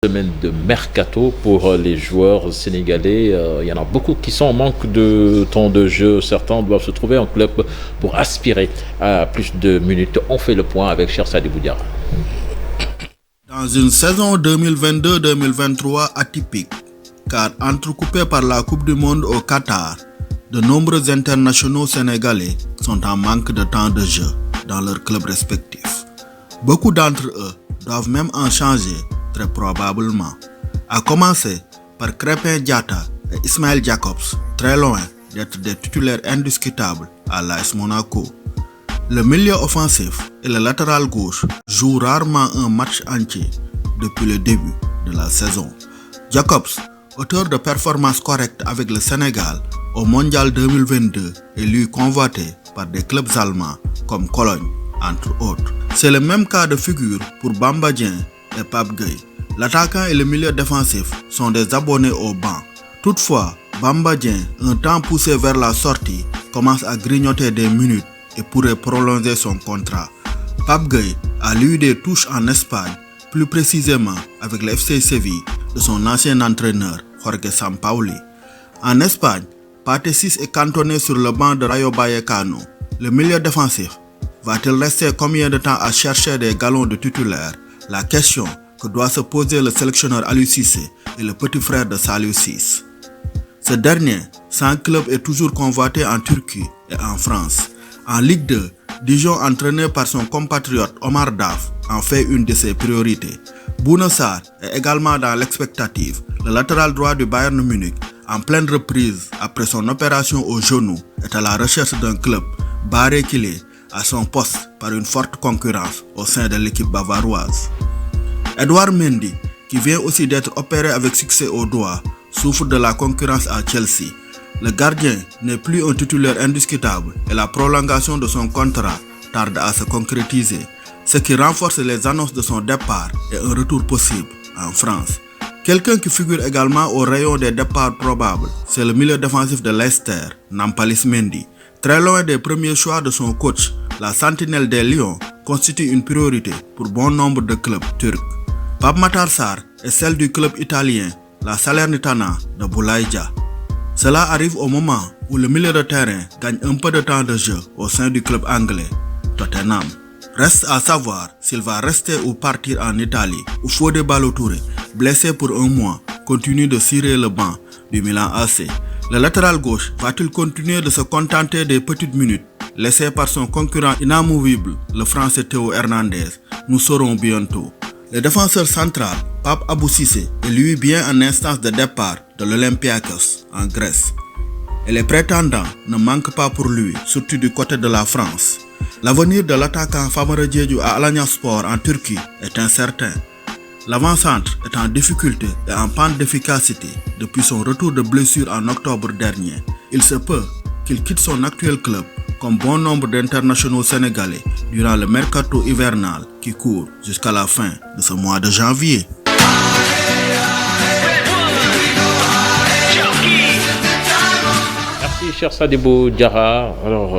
Semaine de mercato pour les joueurs sénégalais. Il y en a beaucoup qui sont en manque de temps de jeu. Certains doivent se trouver en club pour aspirer à plus de minutes. On fait le point avec Cheikh Sadibou Diarra. Dans une saison 2022-2023 atypique, car entrecoupée par la Coupe du Monde au Qatar, de nombreux internationaux sénégalais sont en manque de temps de jeu dans leurs clubs respectifs. Beaucoup d'entre eux doivent même en changer très probablement, à commencer par Krépin Diatta et Ismaël Jakobs, très loin d'être des titulaires indiscutables à l'AS Monaco. Le milieu offensif et le latéral gauche jouent rarement un match entier depuis le début de la saison. Jakobs, auteur de performances correctes avec le Sénégal au Mondial 2022, est lui convoité par des clubs allemands comme Cologne, entre autres. C'est le même cas de figure pour Bamba Dieng et Pape Gueye. L'attaquant et le milieu défensif sont des abonnés au banc. Toutefois, Bamba Dieng, un temps poussé vers la sortie, commence à grignoter des minutes et pourrait prolonger son contrat. Pape Gueye a lui des touches en Espagne, plus précisément avec le FC Séville de son ancien entraîneur Jorge Sampaoli. En Espagne, Pathé Ciss est cantonné sur le banc de Rayo Vallecano. Le milieu défensif va-t-il rester combien de temps à chercher des galons de titulaire? La question que doit se poser le sélectionneur Aliou Cissé et le petit frère de Saliou Ciss. Ce dernier, sans club, est toujours convoité en Turquie et en France. En Ligue 2, Dijon, entraîné par son compatriote Omar Daf, en fait une de ses priorités. Bouna Sarr est également dans l'expectative. Le latéral droit du Bayern Munich, en pleine reprise après son opération au genou, est à la recherche d'un club barré qu'il est à son poste par une forte concurrence au sein de l'équipe bavaroise. Edouard Mendy, qui vient aussi d'être opéré avec succès au doigt, souffre de la concurrence à Chelsea. Le gardien n'est plus un titulaire indiscutable et la prolongation de son contrat tarde à se concrétiser, ce qui renforce les annonces de son départ et un retour possible en France. Quelqu'un qui figure également au rayon des départs probables, c'est le milieu défensif de Leicester, Nampalys Mendy. Très loin des premiers choix de son coach, la sentinelle des Lions constitue une priorité pour bon nombre de clubs turcs. Pape Matar Sarr est celle du club italien, la Salernitana de Boulaye Dia. Cela arrive au moment où le milieu de terrain gagne un peu de temps de jeu au sein du club anglais, Tottenham. Reste à savoir s'il va rester ou partir en Italie, où Fodé Ballo-Touré, blessé pour un mois, continue de cirer le banc du Milan AC. Le latéral gauche va-t-il continuer de se contenter des petites minutes laissées par son concurrent inamovible, le français Théo Hernandez? Nous saurons bientôt. Le défenseur central, Pape Abou Cissé, est lui bien en instance de départ de l'Olympiakos en Grèce. Et les prétendants ne manquent pas pour lui, surtout du côté de la France. L'avenir de l'attaquant Famara Diédhiou à Alanyaspor en Turquie est incertain. L'avant-centre est en difficulté et en panne d'efficacité depuis son retour de blessure en octobre dernier. Il se peut qu'il quitte son actuel club comme bon nombre d'internationaux sénégalais durant le mercato hivernal qui court jusqu'à la fin de ce mois de janvier. Merci Cheikh Sadibou Diarra. Alors,